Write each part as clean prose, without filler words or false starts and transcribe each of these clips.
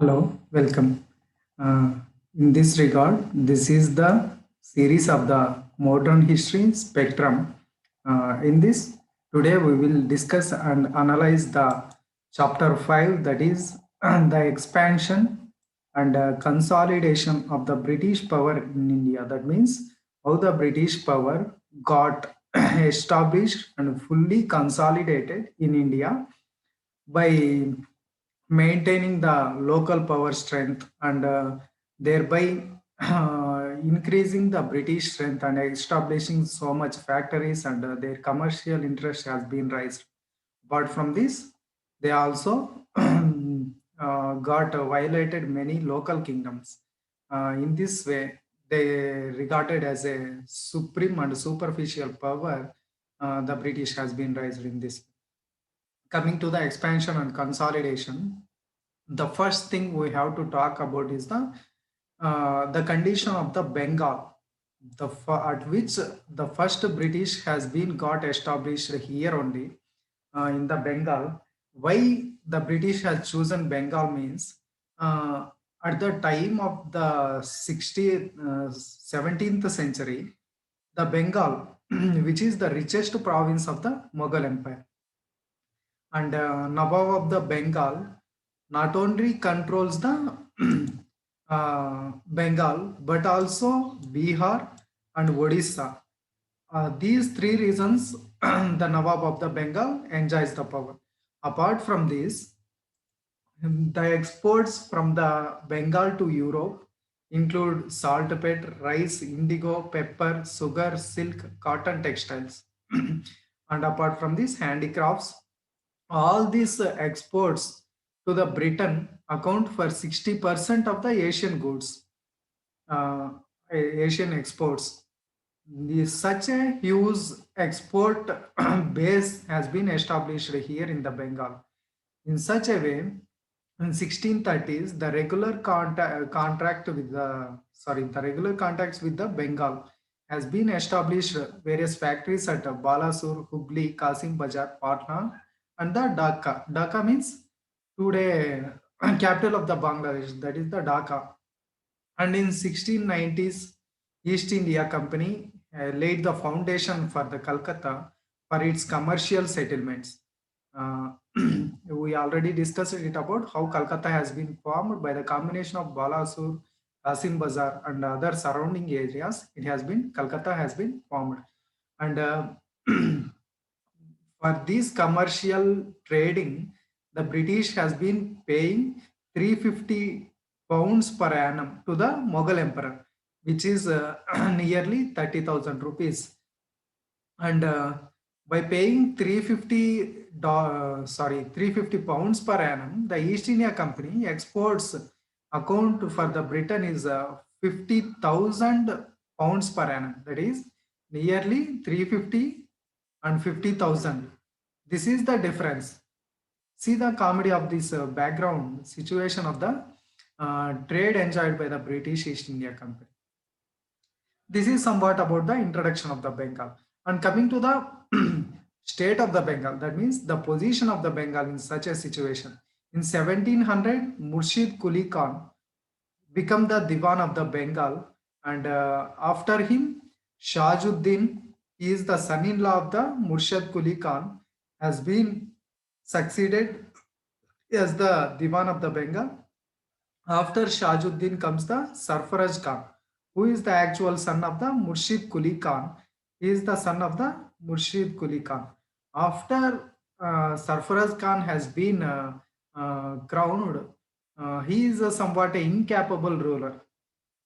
Hello, welcome. Uh, in this regard, this is the series of the modern history spectrum. In this, today we will discuss and analyze the chapter 5, that is the expansion and consolidation of the British power in India. That means how the British power got established and fully consolidated in India by maintaining the local power strength and thereby increasing the British strength and establishing so much factories and their commercial interest has been raised. Apart from this, they also got violated many local kingdoms. In this way, they regarded as a supreme and superficial power. The British has been raised in this. Coming to the expansion and consolidation, the first thing we have to talk about is the condition of the Bengal, at which the first British has been got established here only in the Bengal. Why the British has chosen Bengal means at the time of the 17th century, the Bengal, which is the richest province of the Mughal Empire, and Nawab of the Bengal not only controls the Bengal but also Bihar and Odisha. These three reasons the Nawab of the Bengal enjoys the power. Apart from this, the exports from the Bengal to Europe include saltpeter, rice, indigo, pepper, sugar, silk, cotton textiles. And apart from this, handicrafts, all these exports to the Britain account for 60% of the Asian goods, uh, Asian exports. Such a huge export base has been established here in the Bengal. In such a way, in 1630s, the regular contacts with the Bengal has been established. Various factories at Balasur, Hubli, Kasim Bazar, Patna, and the Dhaka. Dhaka means today capital of the Bangladesh. That is the Dhaka. And in 1690s, East India Company laid the foundation for the Calcutta for its commercial settlements. Uh, we already discussed it about how Calcutta has been formed by the combination of Balasur, Qasim Bazar, and other surrounding areas. Calcutta has been formed, and for this commercial trading, the British has been paying 350 pounds per annum to the Mughal emperor, which is nearly 30,000 rupees. And by paying 350 pounds per annum, the East India Company exports account for the Britain is 50,000 pounds per annum. That is nearly 350 and 50,000. This is the difference. See the comedy of this background situation of the trade enjoyed by the British East India Company. This is somewhat about the introduction of the Bengal. And coming to the state of the Bengal, that means the position of the Bengal in such a situation. In 1700, Murshid Quli Khan become the Diwan of the Bengal, and after him, Shajuddin, he is the son-in-law of the Murshid Quli Khan, has been succeeded as the Diwan of the Bengal. After Shajuddin comes the Sarfaraj Khan, who is the actual son of the Murshid Quli Khan. He is the son of the Murshid Quli Khan. After Sarfaraj Khan has been crowned, he is a somewhat incapable ruler.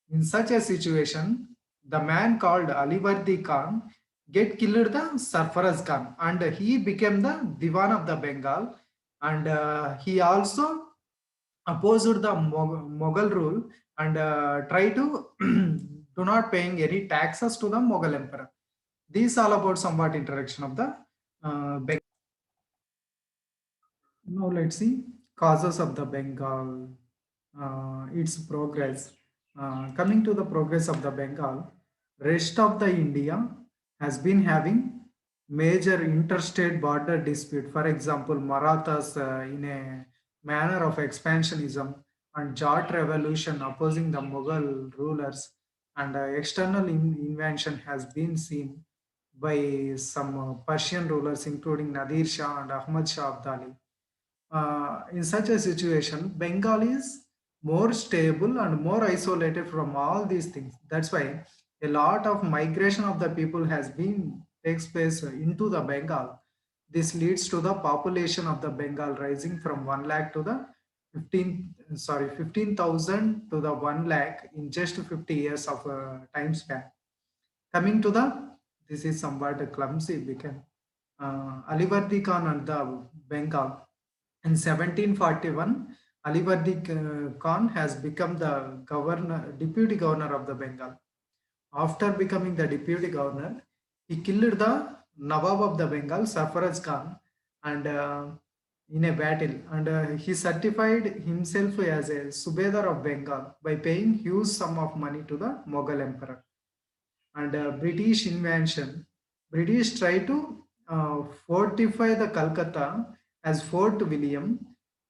In such a situation, the man called Alivardi Khan get killed the Sarfaraz Khan, and he became the Diwan of the Bengal, and he also opposed the Mughal rule and try to do not paying any taxes to the Mughal emperor. These all about somewhat introduction of the Bengal. Now let's see causes of the Bengal, its progress. Coming to the progress of the Bengal, rest of the India has been having major interstate border dispute. For example, Marathas in a manner of expansionism and Jat revolution opposing the Mughal rulers, and external invention has been seen by some Persian rulers, including Nadir Shah and Ahmad Shah Abdali. In such a situation, Bengal is more stable and more isolated from all these things. That's why a lot of migration of the people has been takes place into the Bengal. This leads to the population of the Bengal rising from 1 lakh to the 15,000 to the 1 lakh in just 50 years of time span. Coming to the, this is somewhat clumsy became Alivardi Khan and the Bengal. In 1741, Alivardi Khan has become the deputy governor of the Bengal. After becoming the deputy governor, he killed the Nawab of the Bengal, Sarfaraj Khan, and in a battle, and he certified himself as a Subedar of Bengal by paying huge sum of money to the Mughal emperor. And British invention, British tried to fortify the Calcutta as Fort William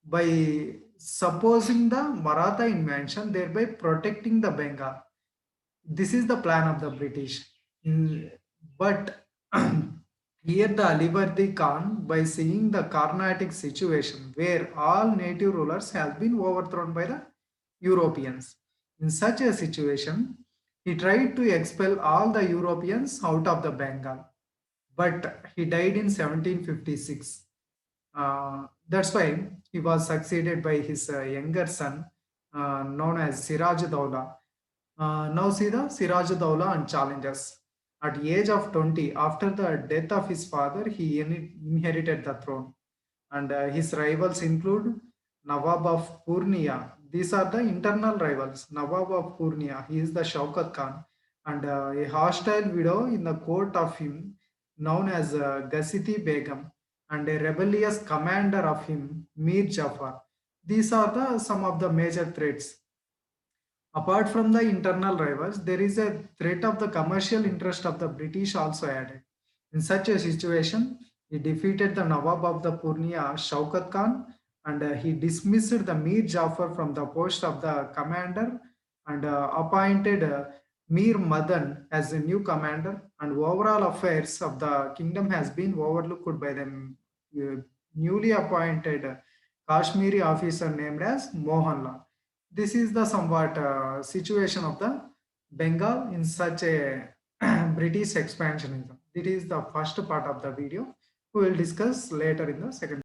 by supposing the Maratha invention, thereby protecting the Bengal. This is the plan of the British. Mm, But here the Alivardi Khan, by seeing the Carnatic situation where all native rulers have been overthrown by the Europeans. In such a situation, he tried to expel all the Europeans out of the Bengal, but he died in 1756. That's why he was succeeded by his younger son, known as Siraj Dowla. Now see the Siraj Dowla and challenges. At the age of 20, after the death of his father, he inherited the throne. And his rivals include Nawab of Purnia. These are the internal rivals. Nawab of Purnia, he is the Shaukat Khan, and a hostile widow in the court of him, known as Gasiti Begum, and a rebellious commander of him, Mir Jafar. These are the some of the major threats. Apart from the internal rivals, there is a threat of the commercial interest of the British also added. In such a situation, he defeated the Nawab of the Purnia, Shaukat Khan, and he dismissed the Mir Jafar from the post of the commander and appointed Mir Madan as the new commander. And overall affairs of the kingdom has been overlooked by the newly appointed Kashmiri officer named as Mohanlal. This is the somewhat situation of the Bengal in such a British expansionism. It is the first part of the video. We will discuss later in the second.